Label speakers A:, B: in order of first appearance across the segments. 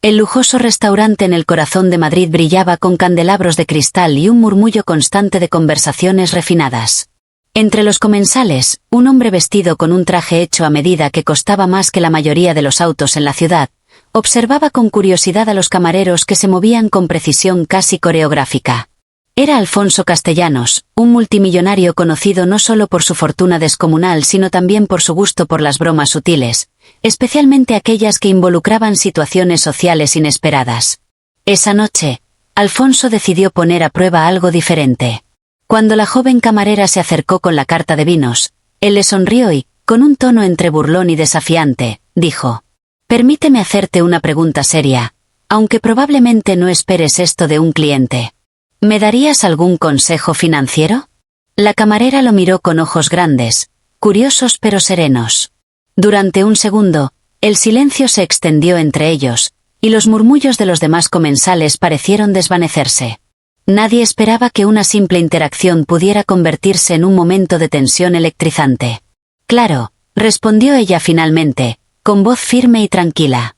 A: El lujoso restaurante en el corazón de Madrid brillaba con candelabros de cristal y un murmullo constante de conversaciones refinadas. Entre los comensales, un hombre vestido con un traje hecho a medida que costaba más que la mayoría de los autos en la ciudad, observaba con curiosidad a los camareros que se movían con precisión casi coreográfica. Era Alfonso Castellanos, un multimillonario conocido no solo por su fortuna descomunal sino también por su gusto por las bromas sutiles, especialmente aquellas que involucraban situaciones sociales inesperadas. Esa noche, Alfonso decidió poner a prueba algo diferente. Cuando la joven camarera se acercó con la carta de vinos, él le sonrió y, con un tono entre burlón y desafiante, dijo: «Permíteme hacerte una pregunta seria, aunque probablemente no esperes esto de un cliente. ¿Me darías algún consejo financiero?». La camarera lo miró con ojos grandes, curiosos pero serenos. Durante un segundo, el silencio se extendió entre ellos, y los murmullos de los demás comensales parecieron desvanecerse. Nadie esperaba que una simple interacción pudiera convertirse en un momento de tensión electrizante. «Claro», respondió ella finalmente, con voz firme y tranquila.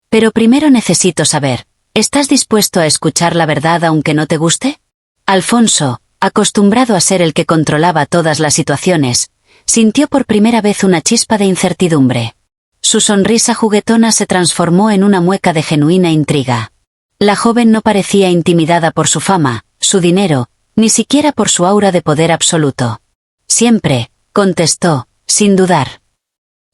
A: «Pero primero necesito saber, ¿estás dispuesto a escuchar la verdad aunque no te guste?». Alfonso, acostumbrado a ser el que controlaba todas las situaciones, sintió por primera vez una chispa de incertidumbre. Su sonrisa juguetona se transformó en una mueca de genuina intriga. La joven no parecía intimidada por su fama, su dinero, ni siquiera por su aura de poder absoluto. «Siempre», contestó, sin dudar.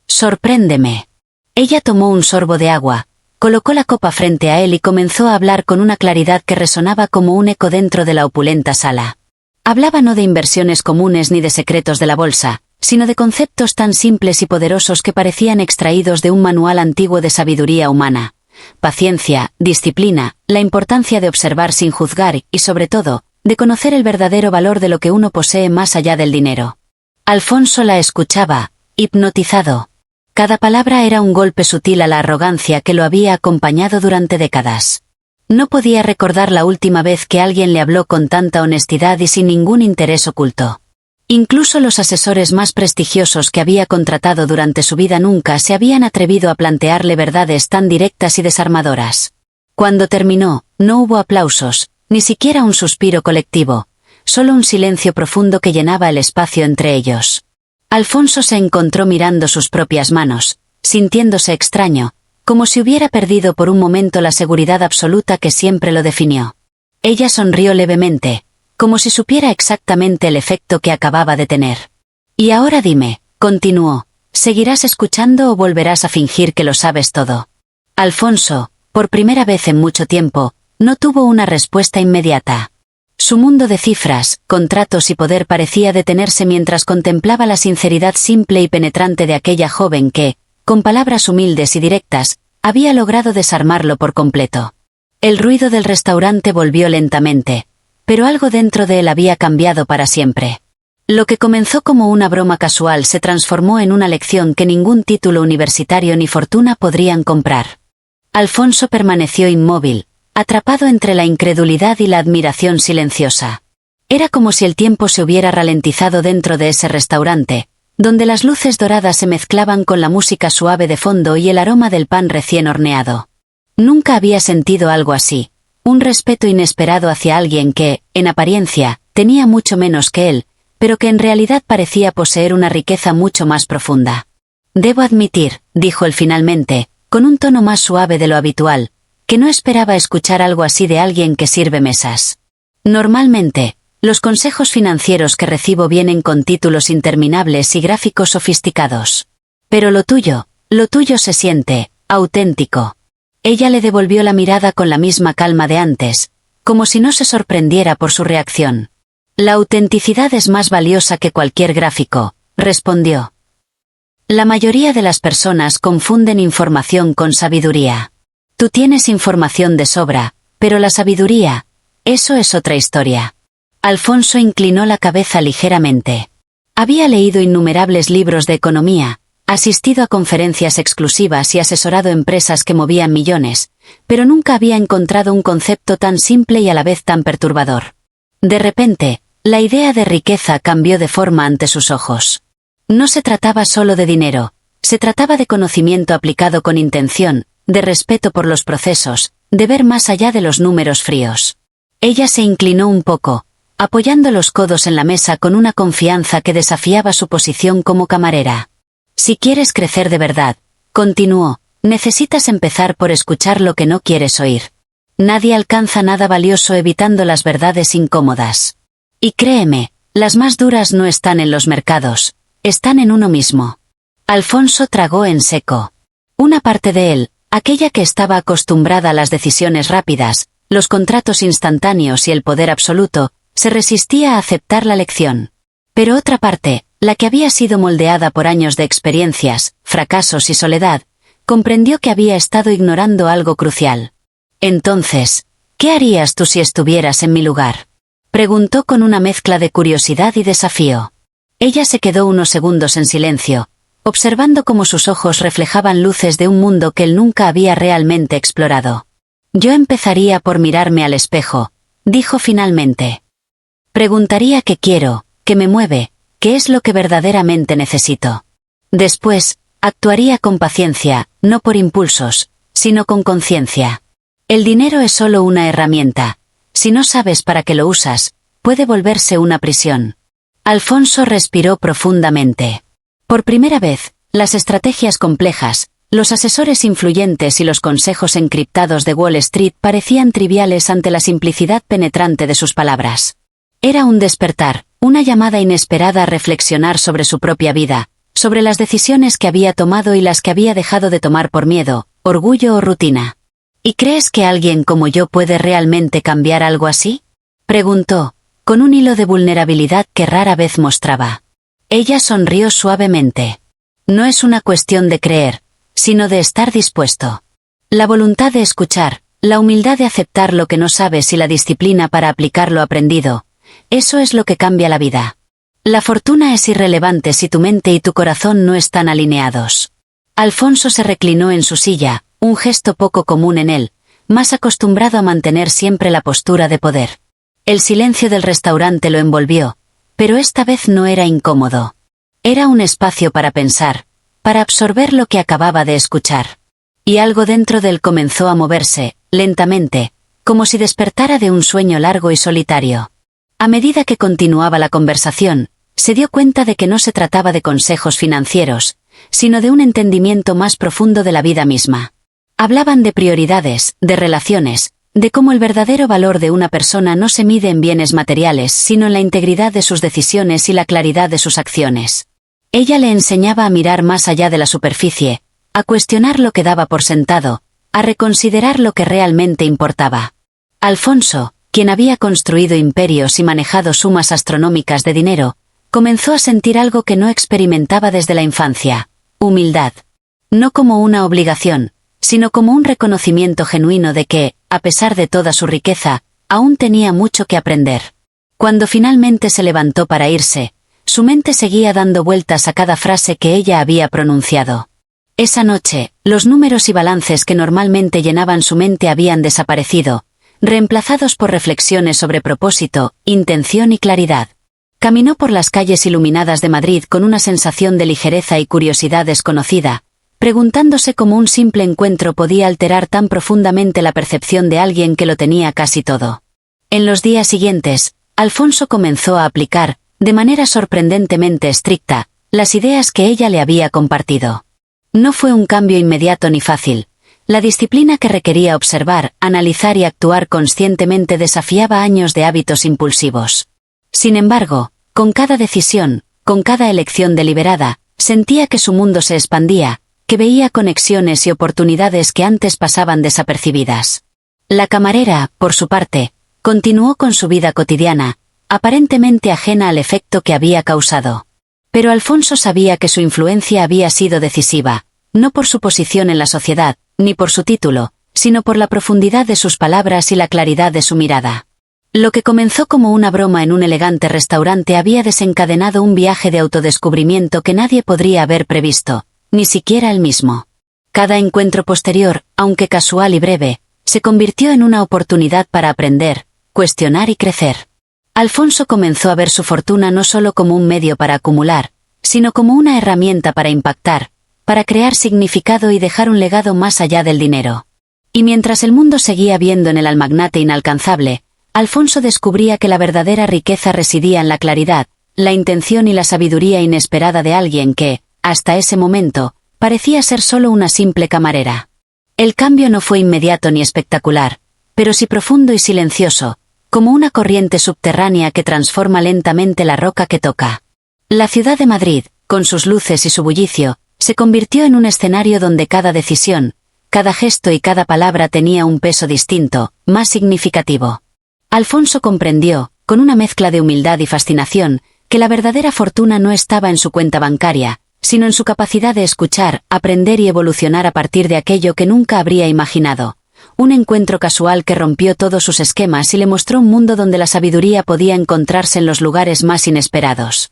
A: «Sorpréndeme». Ella tomó un sorbo de agua, colocó la copa frente a él y comenzó a hablar con una claridad que resonaba como un eco dentro de la opulenta sala. Hablaba no de inversiones comunes ni de secretos de la bolsa, sino de conceptos tan simples y poderosos que parecían extraídos de un manual antiguo de sabiduría humana. Paciencia, disciplina, la importancia de observar sin juzgar y, sobre todo, de conocer el verdadero valor de lo que uno posee más allá del dinero. Alfonso la escuchaba, hipnotizado. Cada palabra era un golpe sutil a la arrogancia que lo había acompañado durante décadas. No podía recordar la última vez que alguien le habló con tanta honestidad y sin ningún interés oculto. Incluso los asesores más prestigiosos que había contratado durante su vida nunca se habían atrevido a plantearle verdades tan directas y desarmadoras. Cuando terminó, no hubo aplausos, ni siquiera un suspiro colectivo, solo un silencio profundo que llenaba el espacio entre ellos. Alfonso se encontró mirando sus propias manos, sintiéndose extraño, como si hubiera perdido por un momento la seguridad absoluta que siempre lo definió. Ella sonrió levemente, como si supiera exactamente el efecto que acababa de tener. «Y ahora dime», continuó, «¿seguirás escuchando o volverás a fingir que lo sabes todo?». Alfonso, por primera vez en mucho tiempo, no tuvo una respuesta inmediata. Su mundo de cifras, contratos y poder parecía detenerse mientras contemplaba la sinceridad simple y penetrante de aquella joven que, con palabras humildes y directas, había logrado desarmarlo por completo. El ruido del restaurante volvió lentamente, pero algo dentro de él había cambiado para siempre. Lo que comenzó como una broma casual se transformó en una lección que ningún título universitario ni fortuna podrían comprar. Alfonso permaneció inmóvil, atrapado entre la incredulidad y la admiración silenciosa. Era como si el tiempo se hubiera ralentizado dentro de ese restaurante, donde las luces doradas se mezclaban con la música suave de fondo y el aroma del pan recién horneado. Nunca había sentido algo así, un respeto inesperado hacia alguien que, en apariencia, tenía mucho menos que él, pero que en realidad parecía poseer una riqueza mucho más profunda. «Debo admitir», dijo él finalmente, con un tono más suave de lo habitual, que no esperaba escuchar algo así de alguien que sirve mesas. «Normalmente, los consejos financieros que recibo vienen con títulos interminables y gráficos sofisticados. Pero lo tuyo se siente auténtico». Ella le devolvió la mirada con la misma calma de antes, como si no se sorprendiera por su reacción. «La autenticidad es más valiosa que cualquier gráfico», respondió. «La mayoría de las personas confunden información con sabiduría. Tú tienes información de sobra, pero la sabiduría, eso es otra historia». Alfonso inclinó la cabeza ligeramente. Había leído innumerables libros de economía, asistido a conferencias exclusivas y asesorado empresas que movían millones, pero nunca había encontrado un concepto tan simple y a la vez tan perturbador. De repente, la idea de riqueza cambió de forma ante sus ojos. No se trataba solo de dinero, se trataba de conocimiento aplicado con intención, de respeto por los procesos, de ver más allá de los números fríos. Ella se inclinó un poco, apoyando los codos en la mesa con una confianza que desafiaba su posición como camarera. Si quieres crecer de verdad, continuó, necesitas empezar por escuchar lo que no quieres oír. Nadie alcanza nada valioso evitando las verdades incómodas. Y créeme, las más duras no están en los mercados, están en uno mismo. Alfonso tragó en seco. Una parte de él, aquella que estaba acostumbrada a las decisiones rápidas, los contratos instantáneos y el poder absoluto, se resistía a aceptar la lección. Pero otra parte, la que había sido moldeada por años de experiencias, fracasos y soledad, comprendió que había estado ignorando algo crucial. Entonces, ¿qué harías tú si estuvieras en mi lugar? Preguntó con una mezcla de curiosidad y desafío. Ella se quedó unos segundos en silencio, observando cómo sus ojos reflejaban luces de un mundo que él nunca había realmente explorado. Yo empezaría por mirarme al espejo, dijo finalmente. Preguntaría qué quiero, qué me mueve, qué es lo que verdaderamente necesito. Después, actuaría con paciencia, no por impulsos, sino con conciencia. El dinero es solo una herramienta. Si no sabes para qué lo usas, puede volverse una prisión. Alfonso respiró profundamente. Por primera vez, las estrategias complejas, los asesores influyentes y los consejos encriptados de Wall Street parecían triviales ante la simplicidad penetrante de sus palabras. Era un despertar, una llamada inesperada a reflexionar sobre su propia vida, sobre las decisiones que había tomado y las que había dejado de tomar por miedo, orgullo o rutina. ¿Y crees que alguien como yo puede realmente cambiar algo así? Preguntó, con un hilo de vulnerabilidad que rara vez mostraba. Ella sonrió suavemente. No es una cuestión de creer, sino de estar dispuesto. La voluntad de escuchar, la humildad de aceptar lo que no sabes y la disciplina para aplicar lo aprendido, eso es lo que cambia la vida. La fortuna es irrelevante si tu mente y tu corazón no están alineados. Alfonso se reclinó en su silla, un gesto poco común en él, más acostumbrado a mantener siempre la postura de poder. El silencio del restaurante lo envolvió, pero esta vez no era incómodo. Era un espacio para pensar, para absorber lo que acababa de escuchar. Y algo dentro de él comenzó a moverse, lentamente, como si despertara de un sueño largo y solitario. A medida que continuaba la conversación, se dio cuenta de que no se trataba de consejos financieros, sino de un entendimiento más profundo de la vida misma. Hablaban de prioridades, de relaciones, de cómo el verdadero valor de una persona no se mide en bienes materiales sino en la integridad de sus decisiones y la claridad de sus acciones. Ella le enseñaba a mirar más allá de la superficie, a cuestionar lo que daba por sentado, a reconsiderar lo que realmente importaba. Alfonso, quien había construido imperios y manejado sumas astronómicas de dinero, comenzó a sentir algo que no experimentaba desde la infancia: humildad. No como una obligación, sino como un reconocimiento genuino de que, a pesar de toda su riqueza, aún tenía mucho que aprender. Cuando finalmente se levantó para irse, su mente seguía dando vueltas a cada frase que ella había pronunciado. Esa noche, los números y balances que normalmente llenaban su mente habían desaparecido, reemplazados por reflexiones sobre propósito, intención y claridad. Caminó por las calles iluminadas de Madrid con una sensación de ligereza y curiosidad desconocida, preguntándose cómo un simple encuentro podía alterar tan profundamente la percepción de alguien que lo tenía casi todo. En los días siguientes, Alfonso comenzó a aplicar, de manera sorprendentemente estricta, las ideas que ella le había compartido. No fue un cambio inmediato ni fácil. La disciplina que requería observar, analizar y actuar conscientemente desafiaba años de hábitos impulsivos. Sin embargo, con cada decisión, con cada elección deliberada, sentía que su mundo se expandía, que veía conexiones y oportunidades que antes pasaban desapercibidas. La camarera, por su parte, continuó con su vida cotidiana, aparentemente ajena al efecto que había causado. Pero Alfonso sabía que su influencia había sido decisiva, no por su posición en la sociedad, ni por su título, sino por la profundidad de sus palabras y la claridad de su mirada. Lo que comenzó como una broma en un elegante restaurante había desencadenado un viaje de autodescubrimiento que nadie podría haber previsto, ni siquiera él mismo. Cada encuentro posterior, aunque casual y breve, se convirtió en una oportunidad para aprender, cuestionar y crecer. Alfonso comenzó a ver su fortuna no solo como un medio para acumular, sino como una herramienta para impactar, para crear significado y dejar un legado más allá del dinero. Y mientras el mundo seguía viendo en él al magnate inalcanzable, Alfonso descubría que la verdadera riqueza residía en la claridad, la intención y la sabiduría inesperada de alguien que, hasta ese momento, parecía ser solo una simple camarera. El cambio no fue inmediato ni espectacular, pero sí profundo y silencioso, como una corriente subterránea que transforma lentamente la roca que toca. La ciudad de Madrid, con sus luces y su bullicio, se convirtió en un escenario donde cada decisión, cada gesto y cada palabra tenía un peso distinto, más significativo. Alfonso comprendió, con una mezcla de humildad y fascinación, que la verdadera fortuna no estaba en su cuenta bancaria, sino en su capacidad de escuchar, aprender y evolucionar a partir de aquello que nunca habría imaginado. Un encuentro casual que rompió todos sus esquemas y le mostró un mundo donde la sabiduría podía encontrarse en los lugares más inesperados.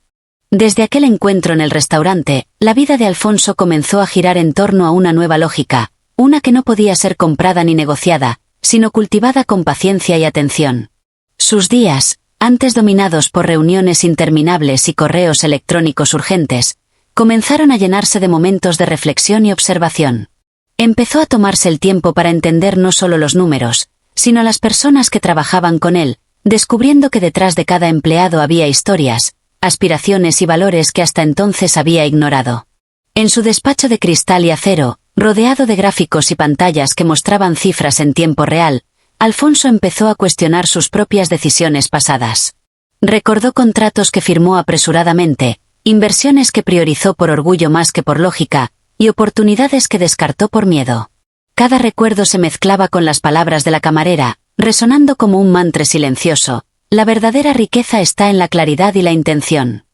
A: Desde aquel encuentro en el restaurante, la vida de Alfonso comenzó a girar en torno a una nueva lógica, una que no podía ser comprada ni negociada, sino cultivada con paciencia y atención. Sus días, antes dominados por reuniones interminables y correos electrónicos urgentes, comenzaron a llenarse de momentos de reflexión y observación. Empezó a tomarse el tiempo para entender no solo los números, sino las personas que trabajaban con él, descubriendo que detrás de cada empleado había historias, aspiraciones y valores que hasta entonces había ignorado. En su despacho de cristal y acero, rodeado de gráficos y pantallas que mostraban cifras en tiempo real, Alfonso empezó a cuestionar sus propias decisiones pasadas. Recordó contratos que firmó apresuradamente, inversiones que priorizó por orgullo más que por lógica, y oportunidades que descartó por miedo. Cada recuerdo se mezclaba con las palabras de la camarera, resonando como un mantra silencioso: la verdadera riqueza está en la claridad y la intención.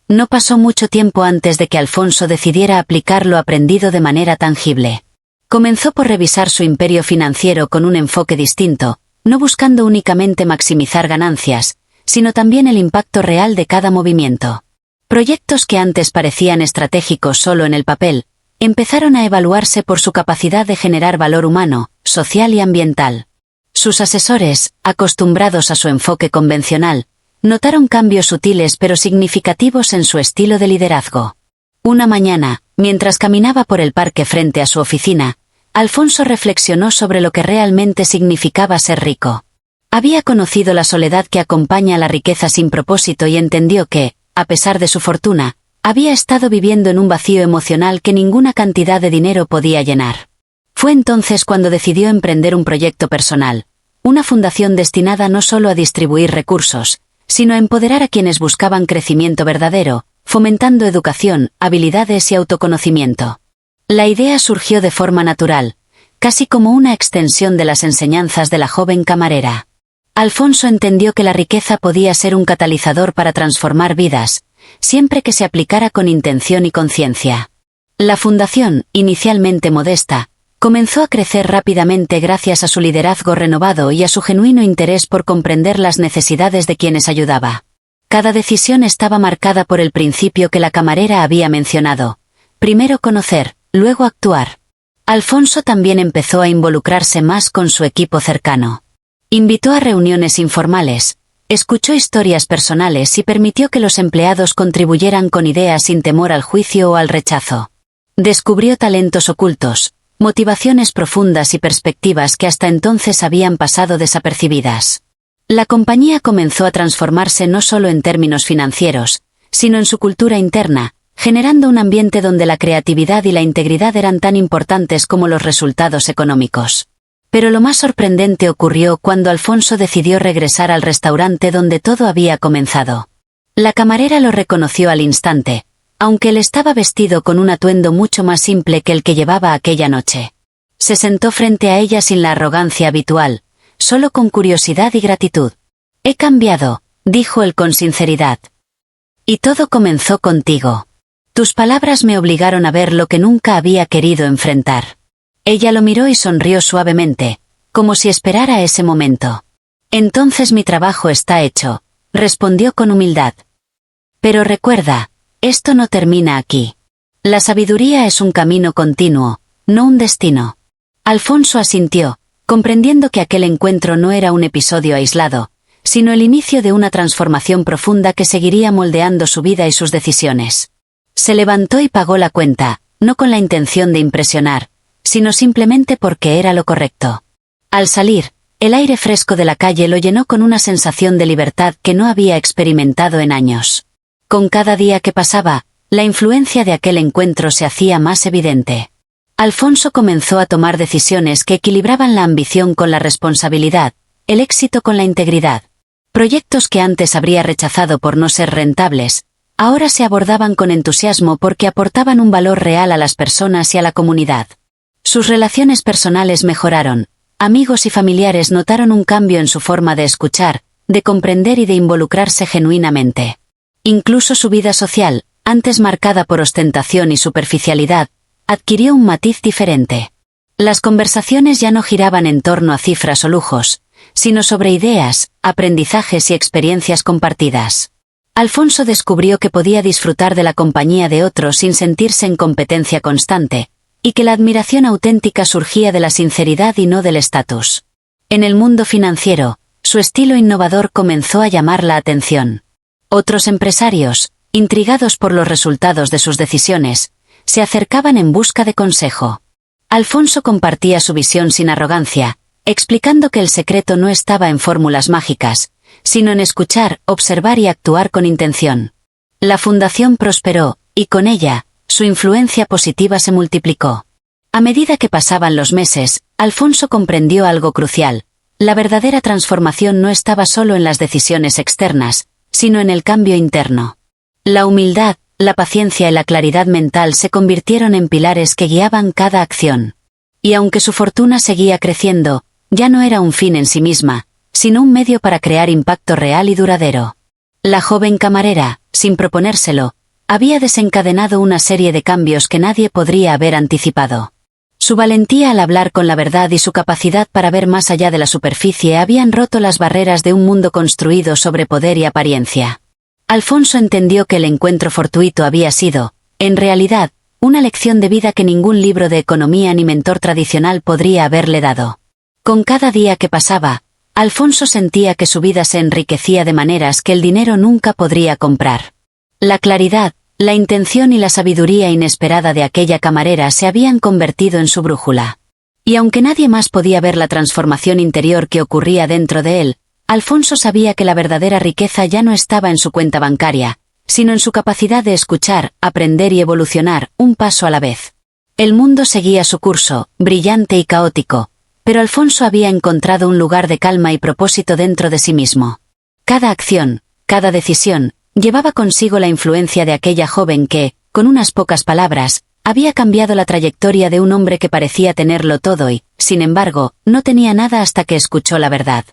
A: No pasó mucho tiempo antes de que Alfonso decidiera aplicar lo aprendido de manera tangible. Comenzó por revisar su imperio financiero con un enfoque distinto, no buscando únicamente maximizar ganancias, sino también el impacto real de cada movimiento. Proyectos que antes parecían estratégicos solo en el papel, empezaron a evaluarse por su capacidad de generar valor humano, social y ambiental. Sus asesores, acostumbrados a su enfoque convencional, notaron cambios sutiles pero significativos en su estilo de liderazgo. Una mañana, mientras caminaba por el parque frente a su oficina, Alfonso reflexionó sobre lo que realmente significaba ser rico. Había conocido la soledad que acompaña a la riqueza sin propósito y entendió que, a pesar de su fortuna, había estado viviendo en un vacío emocional que ninguna cantidad de dinero podía llenar. Fue entonces cuando decidió emprender un proyecto personal, una fundación destinada no solo a distribuir recursos, sino a empoderar a quienes buscaban crecimiento verdadero, fomentando educación, habilidades y autoconocimiento. La idea surgió de forma natural, casi como una extensión de las enseñanzas de la joven camarera. Alfonso entendió que la riqueza podía ser un catalizador para transformar vidas, siempre que se aplicara con intención y conciencia. La fundación, inicialmente modesta, comenzó a crecer rápidamente gracias a su liderazgo renovado y a su genuino interés por comprender las necesidades de quienes ayudaba. Cada decisión estaba marcada por el principio que la camarera había mencionado: primero conocer, luego actuar. Alfonso también empezó a involucrarse más con su equipo cercano. Invitó a reuniones informales, escuchó historias personales y permitió que los empleados contribuyeran con ideas sin temor al juicio o al rechazo. Descubrió talentos ocultos, motivaciones profundas y perspectivas que hasta entonces habían pasado desapercibidas. La compañía comenzó a transformarse no solo en términos financieros, sino en su cultura interna, generando un ambiente donde la creatividad y la integridad eran tan importantes como los resultados económicos. Pero lo más sorprendente ocurrió cuando Alfonso decidió regresar al restaurante donde todo había comenzado. La camarera lo reconoció al instante, aunque él estaba vestido con un atuendo mucho más simple que el que llevaba aquella noche. Se sentó frente a ella sin la arrogancia habitual, solo con curiosidad y gratitud. «He cambiado», dijo él con sinceridad. «Y todo comenzó contigo. Tus palabras me obligaron a ver lo que nunca había querido enfrentar». Ella lo miró y sonrió suavemente, como si esperara ese momento. «Entonces mi trabajo está hecho», respondió con humildad. «Pero recuerda, esto no termina aquí. La sabiduría es un camino continuo, no un destino». Alfonso asintió, comprendiendo que aquel encuentro no era un episodio aislado, sino el inicio de una transformación profunda que seguiría moldeando su vida y sus decisiones. Se levantó y pagó la cuenta, no con la intención de impresionar, sino simplemente porque era lo correcto. Al salir, el aire fresco de la calle lo llenó con una sensación de libertad que no había experimentado en años. Con cada día que pasaba, la influencia de aquel encuentro se hacía más evidente. Alfonso comenzó a tomar decisiones que equilibraban la ambición con la responsabilidad, el éxito con la integridad. Proyectos que antes habría rechazado por no ser rentables, ahora se abordaban con entusiasmo porque aportaban un valor real a las personas y a la comunidad. Sus relaciones personales mejoraron, amigos y familiares notaron un cambio en su forma de escuchar, de comprender y de involucrarse genuinamente. Incluso su vida social, antes marcada por ostentación y superficialidad, adquirió un matiz diferente. Las conversaciones ya no giraban en torno a cifras o lujos, sino sobre ideas, aprendizajes y experiencias compartidas. Alfonso descubrió que podía disfrutar de la compañía de otros sin sentirse en competencia constante, y que la admiración auténtica surgía de la sinceridad y no del estatus. En el mundo financiero, su estilo innovador comenzó a llamar la atención. Otros empresarios, intrigados por los resultados de sus decisiones, se acercaban en busca de consejo. Alfonso compartía su visión sin arrogancia, explicando que el secreto no estaba en fórmulas mágicas, sino en escuchar, observar y actuar con intención. La fundación prosperó, y con ella, su influencia positiva se multiplicó. A medida que pasaban los meses, Alfonso comprendió algo crucial: la verdadera transformación no estaba solo en las decisiones externas, sino en el cambio interno. La humildad, la paciencia y la claridad mental se convirtieron en pilares que guiaban cada acción. Y aunque su fortuna seguía creciendo, ya no era un fin en sí misma, sino un medio para crear impacto real y duradero. La joven camarera, sin proponérselo, había desencadenado una serie de cambios que nadie podría haber anticipado. Su valentía al hablar con la verdad y su capacidad para ver más allá de la superficie habían roto las barreras de un mundo construido sobre poder y apariencia. Alfonso entendió que el encuentro fortuito había sido, en realidad, una lección de vida que ningún libro de economía ni mentor tradicional podría haberle dado. Con cada día que pasaba, Alfonso sentía que su vida se enriquecía de maneras que el dinero nunca podría comprar. La claridad, la intención y la sabiduría inesperada de aquella camarera se habían convertido en su brújula. Y aunque nadie más podía ver la transformación interior que ocurría dentro de él, Alfonso sabía que la verdadera riqueza ya no estaba en su cuenta bancaria, sino en su capacidad de escuchar, aprender y evolucionar, un paso a la vez. El mundo seguía su curso, brillante y caótico, pero Alfonso había encontrado un lugar de calma y propósito dentro de sí mismo. Cada acción, cada decisión, llevaba consigo la influencia de aquella joven que, con unas pocas palabras, había cambiado la trayectoria de un hombre que parecía tenerlo todo y, sin embargo, no tenía nada hasta que escuchó la verdad.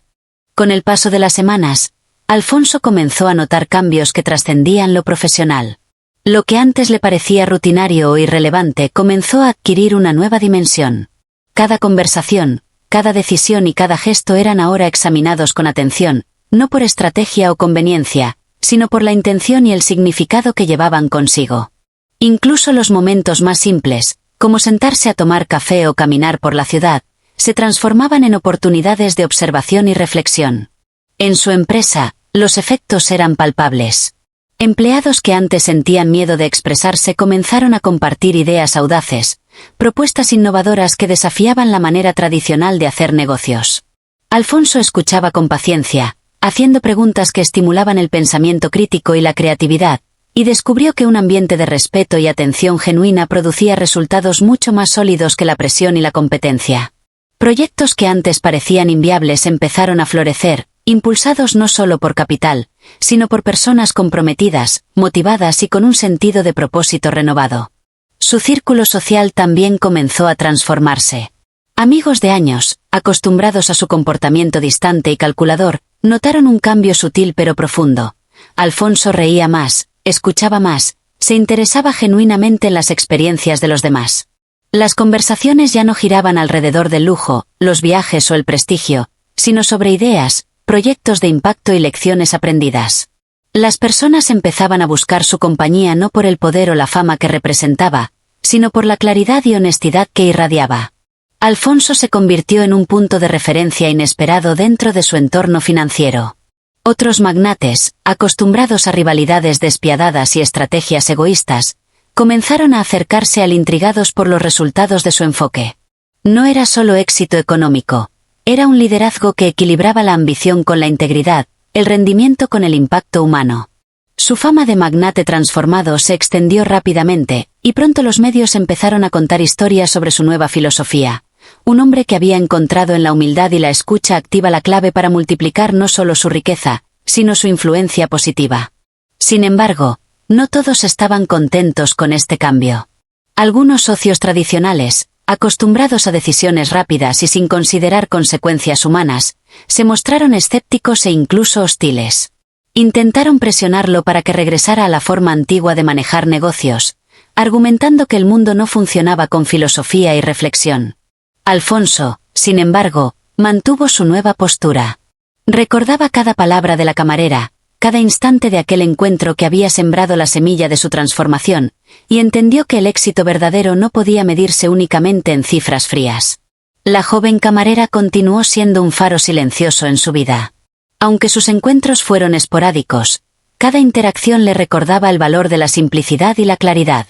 A: Con el paso de las semanas, Alfonso comenzó a notar cambios que trascendían lo profesional. Lo que antes le parecía rutinario o irrelevante comenzó a adquirir una nueva dimensión. Cada conversación, cada decisión y cada gesto eran ahora examinados con atención, no por estrategia o conveniencia, sino por la intención y el significado que llevaban consigo. Incluso los momentos más simples, como sentarse a tomar café o caminar por la ciudad, se transformaban en oportunidades de observación y reflexión. En su empresa, los efectos eran palpables. Empleados que antes sentían miedo de expresarse comenzaron a compartir ideas audaces, propuestas innovadoras que desafiaban la manera tradicional de hacer negocios. Alfonso escuchaba con paciencia, haciendo preguntas que estimulaban el pensamiento crítico y la creatividad, y descubrió que un ambiente de respeto y atención genuina producía resultados mucho más sólidos que la presión y la competencia. Proyectos que antes parecían inviables empezaron a florecer, impulsados no solo por capital, sino por personas comprometidas, motivadas y con un sentido de propósito renovado. Su círculo social también comenzó a transformarse. Amigos de años, acostumbrados a su comportamiento distante y calculador, notaron un cambio sutil pero profundo. Alfonso reía más, escuchaba más, se interesaba genuinamente en las experiencias de los demás. Las conversaciones ya no giraban alrededor del lujo, los viajes o el prestigio, sino sobre ideas, proyectos de impacto y lecciones aprendidas. Las personas empezaban a buscar su compañía no por el poder o la fama que representaba, sino por la claridad y honestidad que irradiaba. Alfonso se convirtió en un punto de referencia inesperado dentro de su entorno financiero. Otros magnates, acostumbrados a rivalidades despiadadas y estrategias egoístas, comenzaron a acercarse al intrigados por los resultados de su enfoque. No era solo éxito económico, era un liderazgo que equilibraba la ambición con la integridad, el rendimiento con el impacto humano. Su fama de magnate transformado se extendió rápidamente, y pronto los medios empezaron a contar historias sobre su nueva filosofía. Un hombre que había encontrado en la humildad y la escucha activa la clave para multiplicar no solo su riqueza, sino su influencia positiva. Sin embargo, no todos estaban contentos con este cambio. Algunos socios tradicionales, acostumbrados a decisiones rápidas y sin considerar consecuencias humanas, se mostraron escépticos e incluso hostiles. Intentaron presionarlo para que regresara a la forma antigua de manejar negocios, argumentando que el mundo no funcionaba con filosofía y reflexión. Alfonso, sin embargo, mantuvo su nueva postura. Recordaba cada palabra de la camarera, cada instante de aquel encuentro que había sembrado la semilla de su transformación, y entendió que el éxito verdadero no podía medirse únicamente en cifras frías. La joven camarera continuó siendo un faro silencioso en su vida. Aunque sus encuentros fueron esporádicos, cada interacción le recordaba el valor de la simplicidad y la claridad.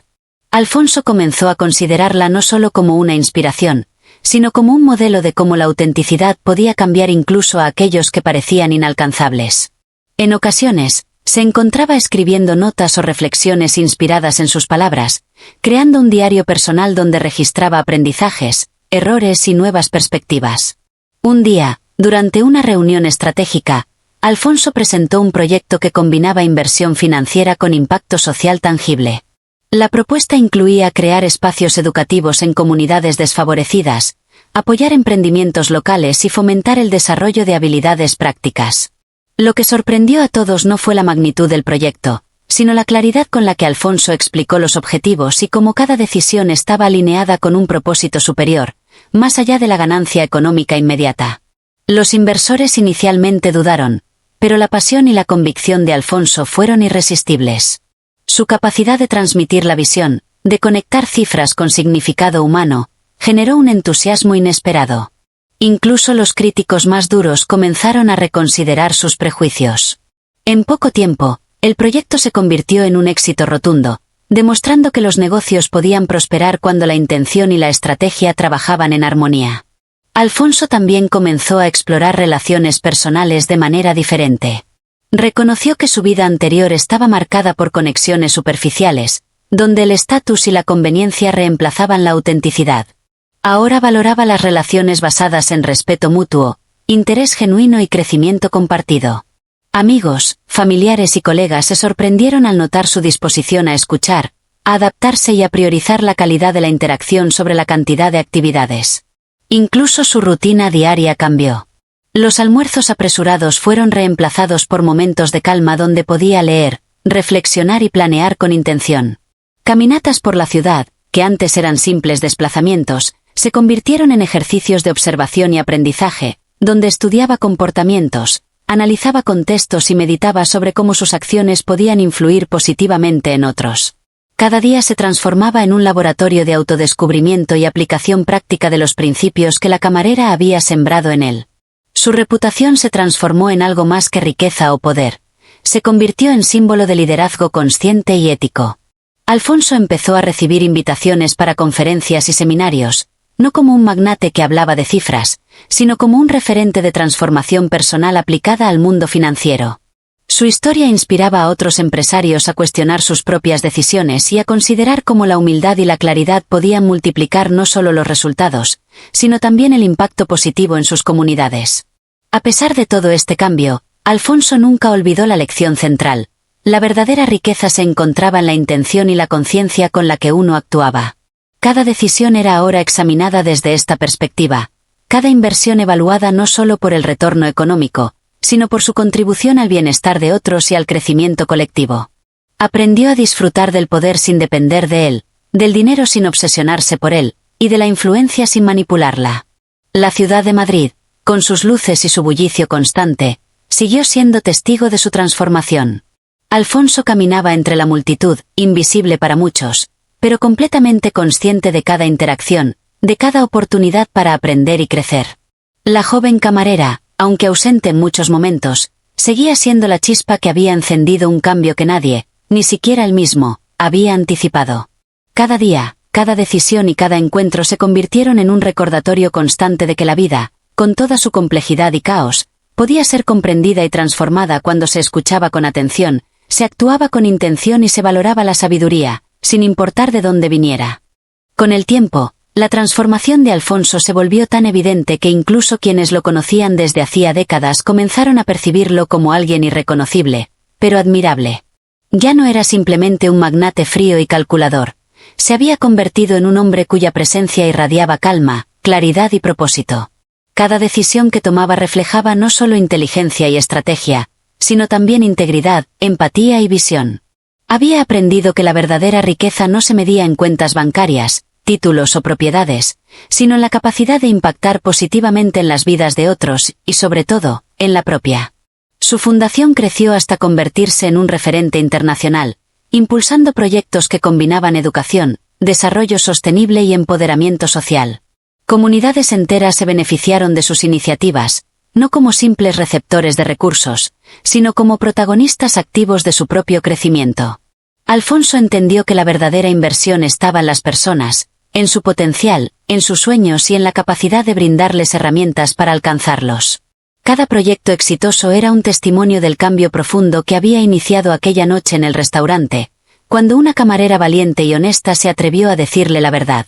A: Alfonso comenzó a considerarla no solo como una inspiración, sino como un modelo de cómo la autenticidad podía cambiar incluso a aquellos que parecían inalcanzables. En ocasiones, se encontraba escribiendo notas o reflexiones inspiradas en sus palabras, creando un diario personal donde registraba aprendizajes, errores y nuevas perspectivas. Un día, durante una reunión estratégica, Alfonso presentó un proyecto que combinaba inversión financiera con impacto social tangible. La propuesta incluía crear espacios educativos en comunidades desfavorecidas, apoyar emprendimientos locales y fomentar el desarrollo de habilidades prácticas. Lo que sorprendió a todos no fue la magnitud del proyecto, sino la claridad con la que Alfonso explicó los objetivos y cómo cada decisión estaba alineada con un propósito superior, más allá de la ganancia económica inmediata. Los inversores inicialmente dudaron, pero la pasión y la convicción de Alfonso fueron irresistibles. Su capacidad de transmitir la visión, de conectar cifras con significado humano, generó un entusiasmo inesperado. Incluso los críticos más duros comenzaron a reconsiderar sus prejuicios. En poco tiempo, el proyecto se convirtió en un éxito rotundo, demostrando que los negocios podían prosperar cuando la intención y la estrategia trabajaban en armonía. Alfonso también comenzó a explorar relaciones personales de manera diferente. Reconoció que su vida anterior estaba marcada por conexiones superficiales, donde el estatus y la conveniencia reemplazaban la autenticidad. Ahora valoraba las relaciones basadas en respeto mutuo, interés genuino y crecimiento compartido. Amigos, familiares y colegas se sorprendieron al notar su disposición a escuchar, a adaptarse y a priorizar la calidad de la interacción sobre la cantidad de actividades. Incluso su rutina diaria cambió. Los almuerzos apresurados fueron reemplazados por momentos de calma donde podía leer, reflexionar y planear con intención. Caminatas por la ciudad, que antes eran simples desplazamientos, se convirtieron en ejercicios de observación y aprendizaje, donde estudiaba comportamientos, analizaba contextos y meditaba sobre cómo sus acciones podían influir positivamente en otros. Cada día se transformaba en un laboratorio de autodescubrimiento y aplicación práctica de los principios que la camarera había sembrado en él. Su reputación se transformó en algo más que riqueza o poder. Se convirtió en símbolo de liderazgo consciente y ético. Alfonso empezó a recibir invitaciones para conferencias y seminarios, no como un magnate que hablaba de cifras, sino como un referente de transformación personal aplicada al mundo financiero. Su historia inspiraba a otros empresarios a cuestionar sus propias decisiones y a considerar cómo la humildad y la claridad podían multiplicar no solo los resultados, sino también el impacto positivo en sus comunidades. A pesar de todo este cambio, Alfonso nunca olvidó la lección central. La verdadera riqueza se encontraba en la intención y la conciencia con la que uno actuaba. Cada decisión era ahora examinada desde esta perspectiva, cada inversión evaluada no solo por el retorno económico, sino por su contribución al bienestar de otros y al crecimiento colectivo. Aprendió a disfrutar del poder sin depender de él, del dinero sin obsesionarse por él, y de la influencia sin manipularla. La ciudad de Madrid, con sus luces y su bullicio constante, siguió siendo testigo de su transformación. Alfonso caminaba entre la multitud, invisible para muchos, pero completamente consciente de cada interacción, de cada oportunidad para aprender y crecer. La joven camarera, aunque ausente en muchos momentos, seguía siendo la chispa que había encendido un cambio que nadie, ni siquiera él mismo, había anticipado. Cada día, cada decisión y cada encuentro se convirtieron en un recordatorio constante de que la vida, con toda su complejidad y caos, podía ser comprendida y transformada cuando se escuchaba con atención, se actuaba con intención y se valoraba la sabiduría, sin importar de dónde viniera. Con el tiempo, la transformación de Alfonso se volvió tan evidente que incluso quienes lo conocían desde hacía décadas comenzaron a percibirlo como alguien irreconocible, pero admirable. Ya no era simplemente un magnate frío y calculador. Se había convertido en un hombre cuya presencia irradiaba calma, claridad y propósito. Cada decisión que tomaba reflejaba no solo inteligencia y estrategia, sino también integridad, empatía y visión. Había aprendido que la verdadera riqueza no se medía en cuentas bancarias, títulos o propiedades, sino en la capacidad de impactar positivamente en las vidas de otros, y sobre todo, en la propia. Su fundación creció hasta convertirse en un referente internacional, impulsando proyectos que combinaban educación, desarrollo sostenible y empoderamiento social. Comunidades enteras se beneficiaron de sus iniciativas, no como simples receptores de recursos, sino como protagonistas activos de su propio crecimiento. Alfonso entendió que la verdadera inversión estaba en las personas, en su potencial, en sus sueños y en la capacidad de brindarles herramientas para alcanzarlos. Cada proyecto exitoso era un testimonio del cambio profundo que había iniciado aquella noche en el restaurante, cuando una camarera valiente y honesta se atrevió a decirle la verdad.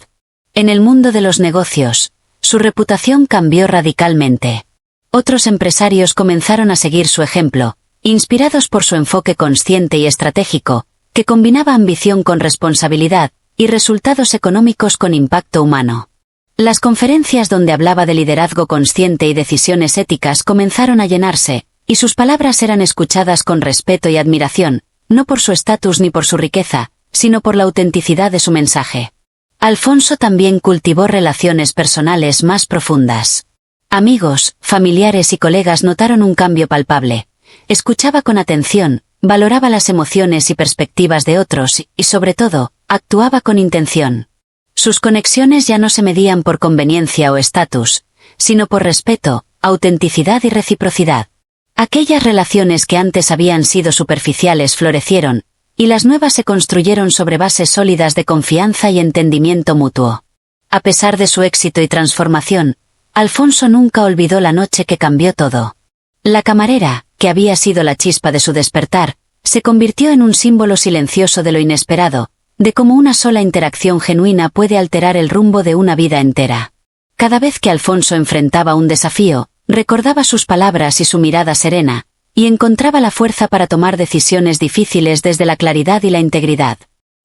A: En el mundo de los negocios, su reputación cambió radicalmente. Otros empresarios comenzaron a seguir su ejemplo, inspirados por su enfoque consciente y estratégico, que combinaba ambición con responsabilidad, y resultados económicos con impacto humano. Las conferencias donde hablaba de liderazgo consciente y decisiones éticas comenzaron a llenarse, y sus palabras eran escuchadas con respeto y admiración, no por su estatus ni por su riqueza, sino por la autenticidad de su mensaje. Alfonso también cultivó relaciones personales más profundas. Amigos, familiares y colegas notaron un cambio palpable. Escuchaba con atención, valoraba las emociones y perspectivas de otros y, sobre todo, actuaba con intención. Sus conexiones ya no se medían por conveniencia o estatus, sino por respeto, autenticidad y reciprocidad. Aquellas relaciones que antes habían sido superficiales florecieron, y las nuevas se construyeron sobre bases sólidas de confianza y entendimiento mutuo. A pesar de su éxito y transformación, Alfonso nunca olvidó la noche que cambió todo. La camarera, que había sido la chispa de su despertar, se convirtió en un símbolo silencioso de lo inesperado, de cómo una sola interacción genuina puede alterar el rumbo de una vida entera. Cada vez que Alfonso enfrentaba un desafío, recordaba sus palabras y su mirada serena, y encontraba la fuerza para tomar decisiones difíciles desde la claridad y la integridad.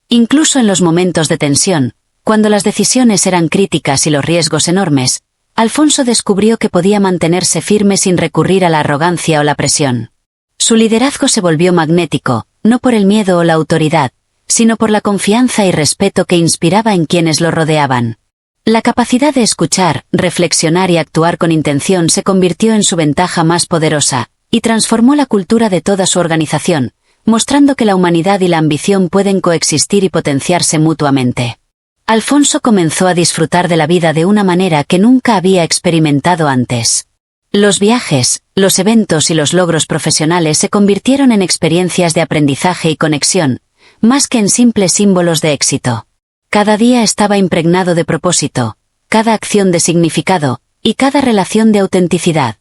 A: Incluso en los momentos de tensión, cuando las decisiones eran críticas y los riesgos enormes, Alfonso descubrió que podía mantenerse firme sin recurrir a la arrogancia o la presión. Su liderazgo se volvió magnético, no por el miedo o la autoridad, sino por la confianza y respeto que inspiraba en quienes lo rodeaban. La capacidad de escuchar, reflexionar y actuar con intención se convirtió en su ventaja más poderosa, y transformó la cultura de toda su organización, mostrando que la humanidad y la ambición pueden coexistir y potenciarse mutuamente. Alfonso comenzó a disfrutar de la vida de una manera que nunca había experimentado antes. Los viajes, los eventos y los logros profesionales se convirtieron en experiencias de aprendizaje y conexión, más que en simples símbolos de éxito. Cada día estaba impregnado de propósito, cada acción de significado, y cada relación de autenticidad.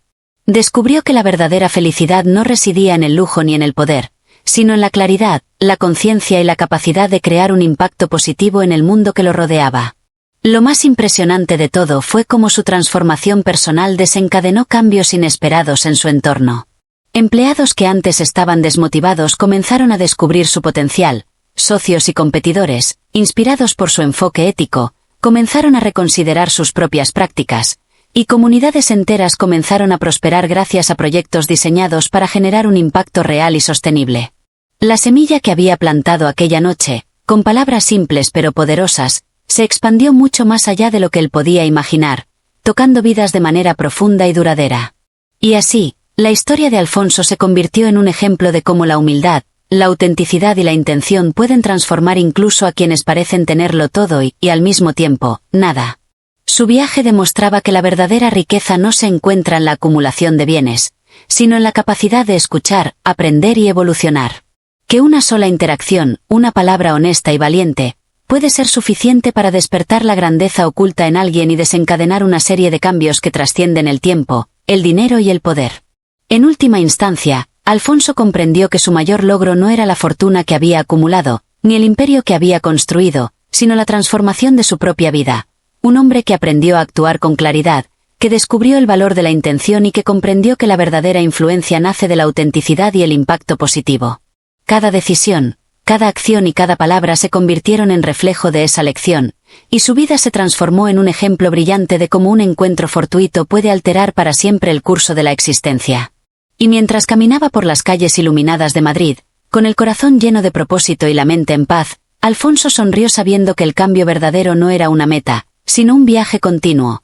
A: Descubrió que la verdadera felicidad no residía en el lujo ni en el poder, sino en la claridad, la conciencia y la capacidad de crear un impacto positivo en el mundo que lo rodeaba. Lo más impresionante de todo fue cómo su transformación personal desencadenó cambios inesperados en su entorno. Empleados que antes estaban desmotivados comenzaron a descubrir su potencial, socios y competidores, inspirados por su enfoque ético, comenzaron a reconsiderar sus propias prácticas, y comunidades enteras comenzaron a prosperar gracias a proyectos diseñados para generar un impacto real y sostenible. La semilla que había plantado aquella noche, con palabras simples pero poderosas, se expandió mucho más allá de lo que él podía imaginar, tocando vidas de manera profunda y duradera. Y así, la historia de Alfonso se convirtió en un ejemplo de cómo la humildad, la autenticidad y la intención pueden transformar incluso a quienes parecen tenerlo todo y al mismo tiempo, nada. Su viaje demostraba que la verdadera riqueza no se encuentra en la acumulación de bienes, sino en la capacidad de escuchar, aprender y evolucionar. Que una sola interacción, una palabra honesta y valiente, puede ser suficiente para despertar la grandeza oculta en alguien y desencadenar una serie de cambios que trascienden el tiempo, el dinero y el poder. En última instancia, Alfonso comprendió que su mayor logro no era la fortuna que había acumulado, ni el imperio que había construido, sino la transformación de su propia vida. Un hombre que aprendió a actuar con claridad, que descubrió el valor de la intención y que comprendió que la verdadera influencia nace de la autenticidad y el impacto positivo. Cada decisión, cada acción y cada palabra se convirtieron en reflejo de esa lección, y su vida se transformó en un ejemplo brillante de cómo un encuentro fortuito puede alterar para siempre el curso de la existencia. Y mientras caminaba por las calles iluminadas de Madrid, con el corazón lleno de propósito y la mente en paz, Alfonso sonrió sabiendo que el cambio verdadero no era una meta, sino un viaje continuo.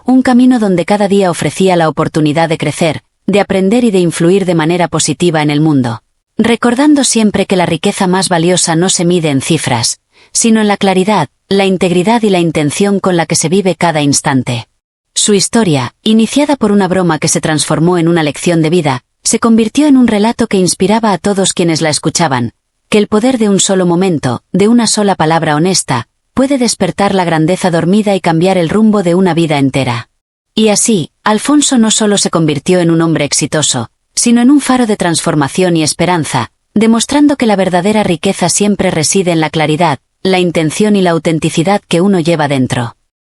A: Un camino donde cada día ofrecía la oportunidad de crecer, de aprender y de influir de manera positiva en el mundo. Recordando siempre que la riqueza más valiosa no se mide en cifras, sino en la claridad, la integridad y la intención con la que se vive cada instante. Su historia, iniciada por una broma que se transformó en una lección de vida, se convirtió en un relato que inspiraba a todos quienes la escuchaban, que el poder de un solo momento, de una sola palabra honesta, puede despertar la grandeza dormida y cambiar el rumbo de una vida entera. Y así, Alfonso no solo se convirtió en un hombre exitoso, sino en un faro de transformación y esperanza, demostrando que la verdadera riqueza siempre reside en la claridad, la intención y la autenticidad que uno lleva dentro.